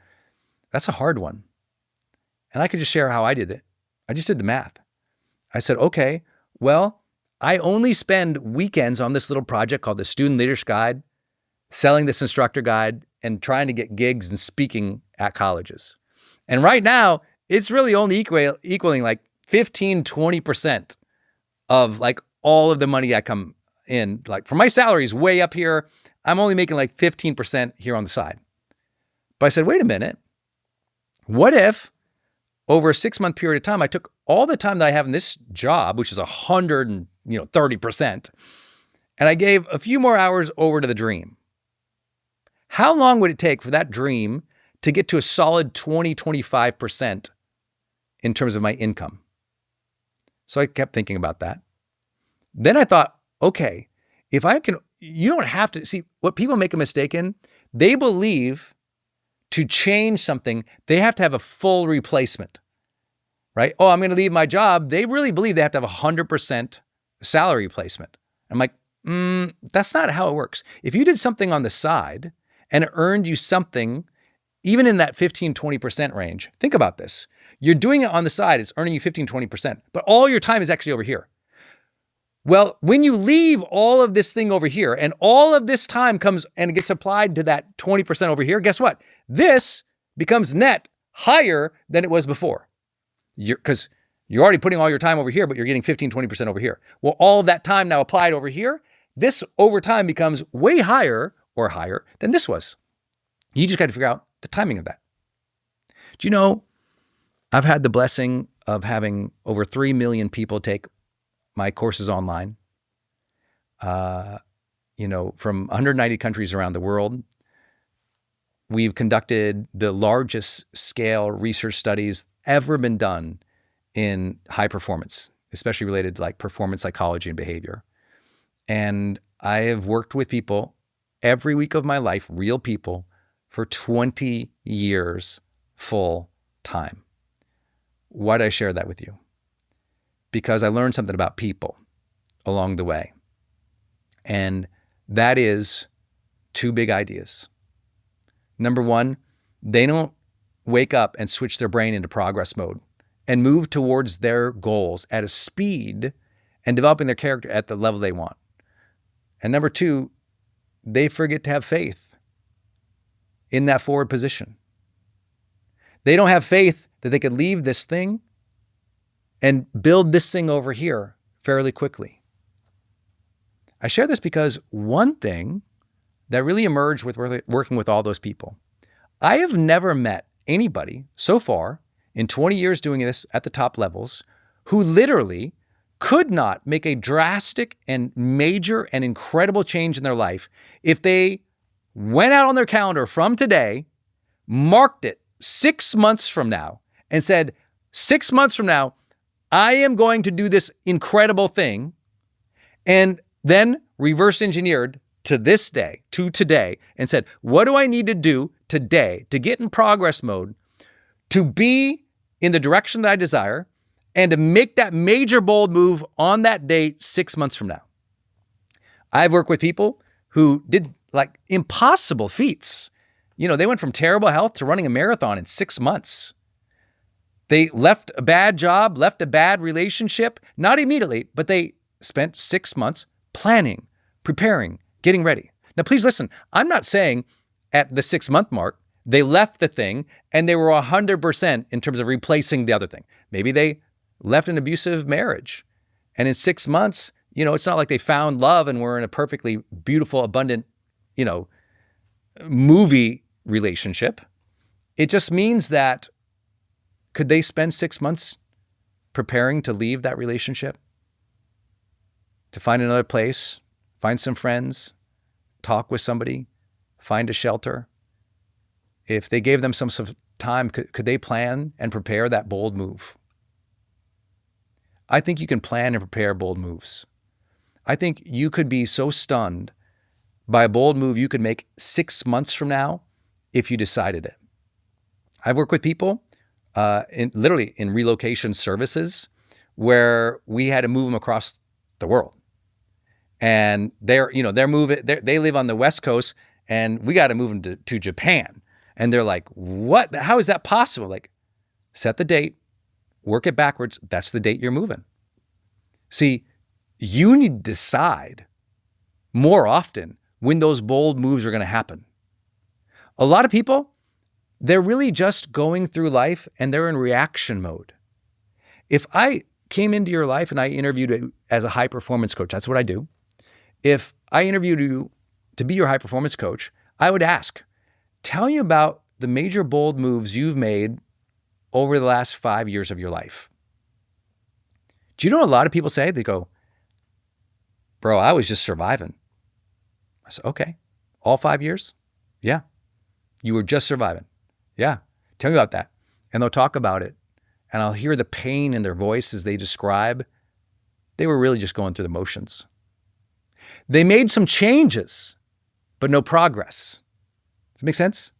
That's a hard one. And I could just share how I did it. I just did the math. I said, okay, well, I only spend weekends on this little project called the Student Leadership Guide, selling this instructor guide, and trying to get gigs and speaking at colleges. And right now, it's really only equaling 15, 20% of all of the money I come in. For my salary is way up here. I'm only making 15% here on the side. But I said, wait a minute. What if over a 6-month period of time, I took all the time that I have in this job, which is 130%, and I gave a few more hours over to the dream? How long would it take for that dream to get to a solid 20, 25% in terms of my income? So I kept thinking about that. Then I thought, okay, if I can, you don't have to, see what people make a mistake in. They believe to change something, they have to have a full replacement, right? Oh, I'm going to leave my job. They really believe they have to have 100% salary replacement. I'm like, that's not how it works. If you did something on the side and it earned you something, even in that 15, 20% range, think about this. You're doing it on the side, it's earning you 15, 20%, but all your time is actually over here. Well, when you leave all of this thing over here and all of this time comes and it gets applied to that 20% over here, guess what? This becomes net higher than it was before. Because you're already putting all your time over here, but you're getting 15, 20% over here. Well, all of that time now applied over here, this over time becomes way higher or higher than this was. You just got to figure out the timing of that. Do you know, I've had the blessing of having over 3 million people take my courses online, from 190 countries around the world. We've conducted the largest scale research studies ever been done in high performance, especially related to performance psychology and behavior. And I have worked with people every week of my life, real people, for 20 years full time. Why did I share that with you? Because I learned something about people along the way. And that is 2 big ideas. Number 1, they don't wake up and switch their brain into progress mode and move towards their goals at a speed and developing their character at the level they want. And number 2, they forget to have faith in that forward position. They don't have faith that they could leave this thing and build this thing over here fairly quickly. I share this because one thing that really emerged with working with all those people, I have never met anybody so far in 20 years doing this at the top levels who literally could not make a drastic and major and incredible change in their life if they went out on their calendar from today, marked it 6 months from now, and said, 6 months from now, I am going to do this incredible thing, and then reverse engineered to this day, to today, and said, what do I need to do today to get in progress mode to be in the direction that I desire and to make that major bold move on that date 6 months from now. I've worked with people who did like impossible feats. They went from terrible health to running a marathon in 6 months. They left a bad job, left a bad relationship, not immediately, but they spent 6 months planning, preparing, getting ready. Now, please listen, I'm not saying at the 6-month mark, they left the thing and they were 100% in terms of replacing the other thing. Maybe they left an abusive marriage. And in 6 months, it's not like they found love and were in a perfectly beautiful, abundant, movie relationship. It just means that could they spend 6 months preparing to leave that relationship? To find another place, find some friends, talk with somebody, find a shelter? If they gave them some time, could they plan and prepare that bold move? I think you can plan and prepare bold moves. I think you could be so stunned by a bold move you could make 6 months from now if you decided it. I've worked with people literally in relocation services where we had to move them across the world. And they live on the West Coast and we got to move them to Japan. And they're like, what? How is that possible? Like, set the date, work it backwards. That's the date you're moving. See, you need to decide more often when those bold moves are going to happen. A lot of people, they're really just going through life and they're in reaction mode. If I came into your life and I interviewed you as a high performance coach, that's what I do. If I interviewed you to be your high performance coach, I would ask, tell me about the major bold moves you've made over the last 5 years of your life. Do you know what a lot of people say? They go, bro, I was just surviving. I said, okay, all 5 years? Yeah. You were just surviving. Yeah. Tell me about that. And they'll talk about it. And I'll hear the pain in their voice as they describe. They were really just going through the motions. They made some changes, but no progress. Does it make sense?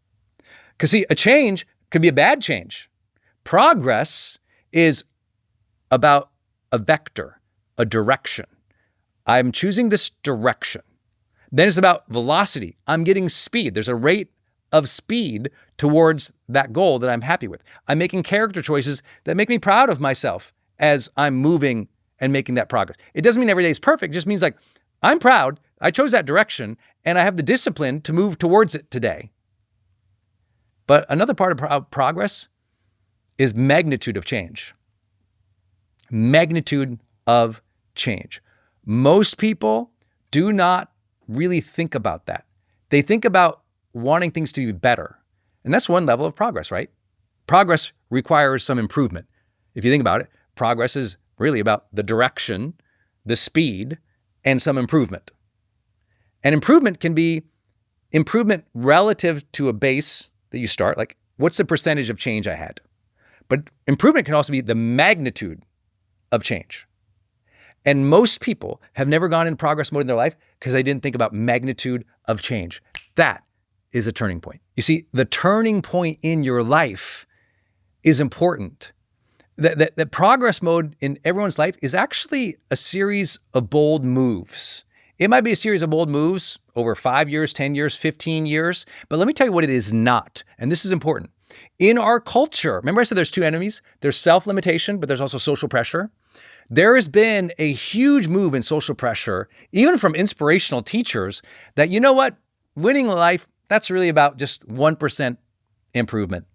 Because see, a change could be a bad change. Progress is about a vector, a direction. I'm choosing this direction. Then it's about velocity. I'm getting speed. There's a rate of speed towards that goal that I'm happy with. I'm making character choices that make me proud of myself as I'm moving and making that progress. It doesn't mean every day is perfect. It just means like, I'm proud. I chose that direction and I have the discipline to move towards it today. But another part of progress is magnitude of change. Magnitude of change. Most people do not really think about that. They think about wanting things to be better. And that's one level of progress, right? Progress requires some improvement. If you think about it, progress is really about the direction, the speed, and some improvement. And improvement can be improvement relative to a base that you start, like what's the percentage of change I had? But improvement can also be the magnitude of change. And most people have never gone in progress mode in their life because they didn't think about magnitude of change. That is a turning point. You see, the turning point in your life is important. That progress mode in everyone's life is actually a series of bold moves. It might be a series of bold moves over 5 years, 10 years, 15 years, but let me tell you what it is not. And this is important. In our culture, remember I said there's two enemies? There's self-limitation, but there's also social pressure. There has been a huge move in social pressure, even from inspirational teachers, that you know what? Winning life, that's really about just 1% improvement.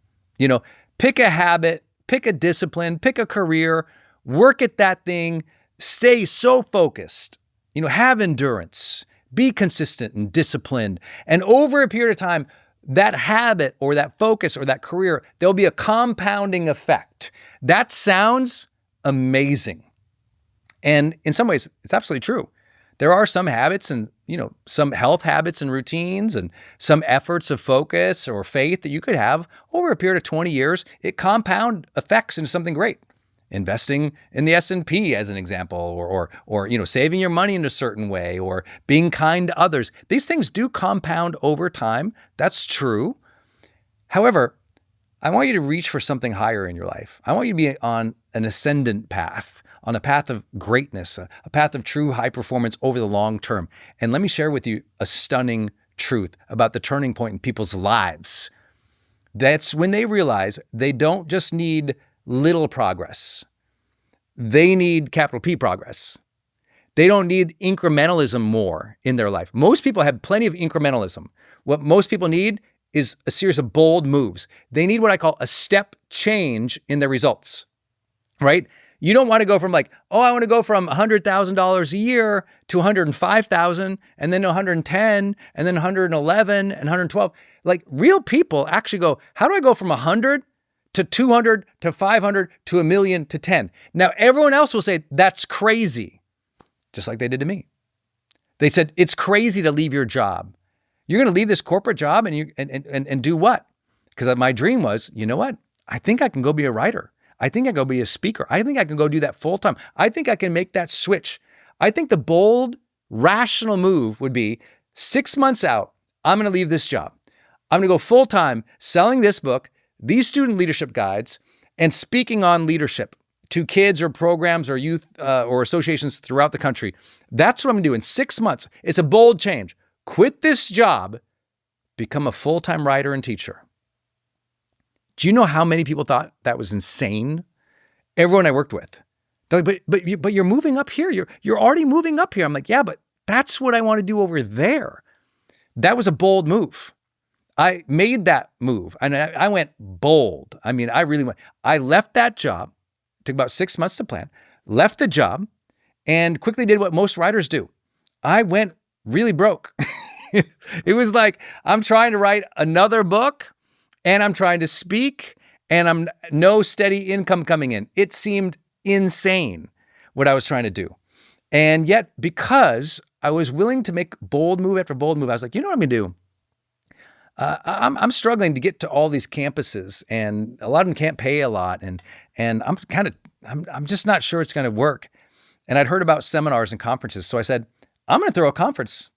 Pick a habit, pick a discipline, pick a career, work at that thing, stay so focused, have endurance, be consistent and disciplined. And over a period of time, that habit or that focus or that career, there'll be a compounding effect. That sounds amazing. And in some ways, it's absolutely true. There are some habits and, some health habits and routines and some efforts of focus or faith that you could have over a period of 20 years. It compound effects into something great. Investing in the S&P as an example, or saving your money in a certain way, or being kind to others. These things do compound over time. That's true. However, I want you to reach for something higher in your life. I want you to be on an ascendant path, on a path of greatness, a path of true high performance over the long term. And let me share with you a stunning truth about the turning point in people's lives. That's when they realize they don't just need little progress. They need capital P progress. They don't need incrementalism more in their life. Most people have plenty of incrementalism. What most people need is a series of bold moves. They need what I call a step change in their results, right? You don't want to go from like, oh, I want to go from $100,000 a year to 105,000 and then 110 and then 111 and 112. Like real people actually go, how do I go from 100 to 200 to 500 to a million to 10? Now, everyone else will say that's crazy, just like they did to me. They said, it's crazy to leave your job. You're going to leave this corporate job and do what? Because my dream was, you know what? I think I can go be a writer. I think I can go be a speaker. I think I can go do that full time. I think I can make that switch. I think the bold, rational move would be 6 months out, I'm going to leave this job. I'm going to go full time selling this book, these student leadership guides, and speaking on leadership to kids or programs or youth or associations throughout the country. That's what I'm going to do in 6 months. It's a bold change. Quit this job, become a full-time writer and teacher. Do you know how many people thought that was insane? Everyone I worked with. They're like, but you're moving up here. You're already moving up here. I'm like, yeah, but that's what I want to do over there. That was a bold move. I made that move and I went bold. I mean, I really went. I left that job. Took about 6 months to plan. Left the job and quickly did what most writers do. I went really broke. It was like, I'm trying to write another book and I'm trying to speak and I'm no steady income coming in. It seemed insane what I was trying to do. And yet, because I was willing to make bold move after bold move, I was like, you know what I'm going to do? I'm struggling to get to all these campuses and a lot of them can't pay a lot. And I'm just not sure it's going to work. And I'd heard about seminars and conferences. So I said, I'm going to throw a conference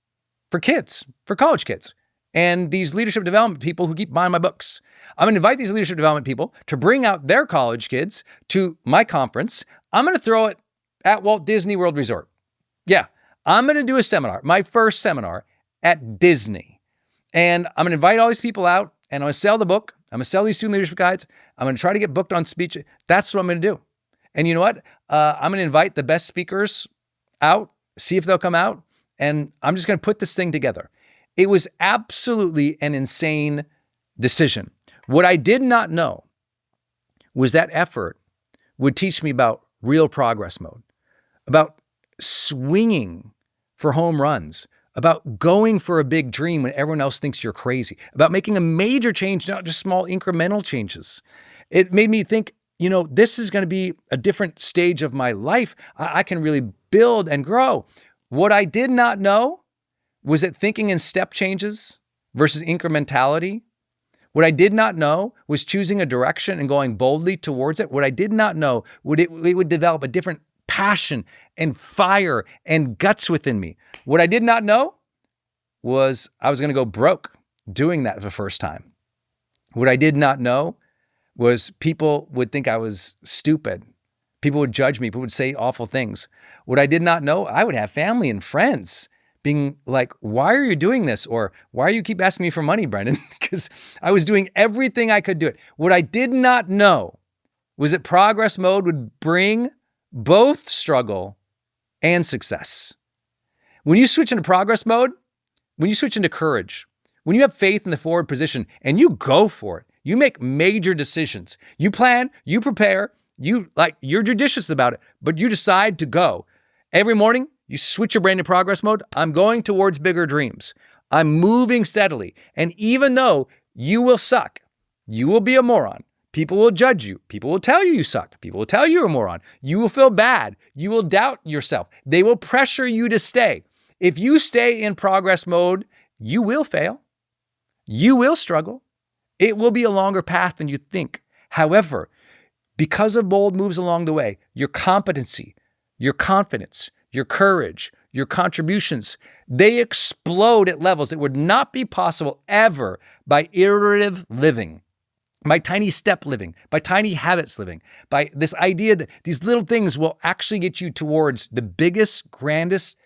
for kids, for college kids, and these leadership development people who keep buying my books. I'm going to invite these leadership development people to bring out their college kids to my conference. I'm going to throw it at Walt Disney World Resort. Yeah, I'm going to do a seminar, my first seminar at Disney. And I'm going to invite all these people out and I'm going to sell the book. I'm going to sell these student leadership guides. I'm going to try to get booked on speech. That's what I'm going to do. And you know what? I'm going to invite the best speakers out, see if they'll come out. And I'm just going to put this thing together. It was absolutely an insane decision. What I did not know was that effort would teach me about real progress mode, about swinging for home runs, about going for a big dream when everyone else thinks you're crazy, about making a major change, not just small incremental changes. It made me think, you know, this is going to be a different stage of my life. I can really build and grow. What I did not know was that thinking in step changes versus incrementality. What I did not know was choosing a direction and going boldly towards it. What I did not know it would develop a different passion and fire and guts within me. What I did not know was I was going to go broke doing that for the first time. What I did not know was people would think I was stupid. People would judge me. People would say awful things. What I did not know, I would have family and friends being like, why are you doing this? Or why are you keep asking me for money, Brendon? Because I was doing everything I could do it. What I did not know was that progress mode would bring both struggle and success. When you switch into progress mode, when you switch into courage, when you have faith in the forward position and you go for it, you make major decisions. You plan, you prepare, you're judicious about it, but you decide to go. Every morning, you switch your brain to progress mode. I'm going towards bigger dreams. I'm moving steadily. And even though you will suck, you will be a moron. People will judge you. People will tell you you suck. People will tell you you're a moron. You will feel bad. You will doubt yourself. They will pressure you to stay. If you stay in progress mode, you will fail. You will struggle. It will be a longer path than you think. However, because of bold moves along the way, your competency, your confidence, your courage, your contributions, they explode at levels that would not be possible ever by iterative living. by tiny step living, by tiny habits living, by this idea that these little things will actually get you towards the biggest, grandest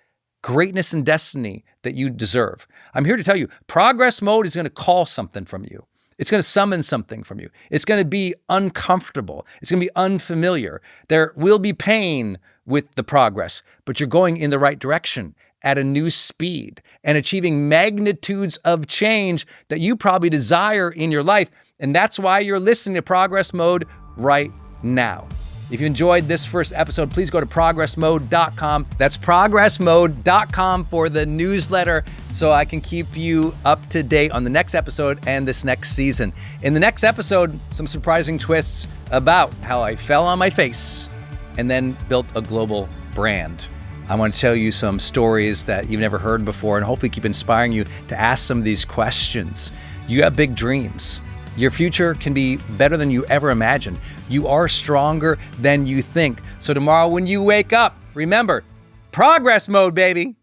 greatness and destiny that you deserve. I'm here to tell you, progress mode is going to call something from you. It's going to summon something from you. It's going to be uncomfortable. It's going to be unfamiliar. There will be pain with the progress, but you're going in the right direction at a new speed and achieving magnitudes of change that you probably desire in your life. And that's why you're listening to Progress Mode right now. If you enjoyed this first episode, please go to progressmode.com. That's progressmode.com for the newsletter so I can keep you up to date on the next episode and this next season. In the next episode, some surprising twists about how I fell on my face and then built a global brand. I want to tell you some stories that you've never heard before and hopefully keep inspiring you to ask some of these questions. You have big dreams. Your future can be better than you ever imagined. You are stronger than you think. So tomorrow when you wake up, remember, progress mode, baby.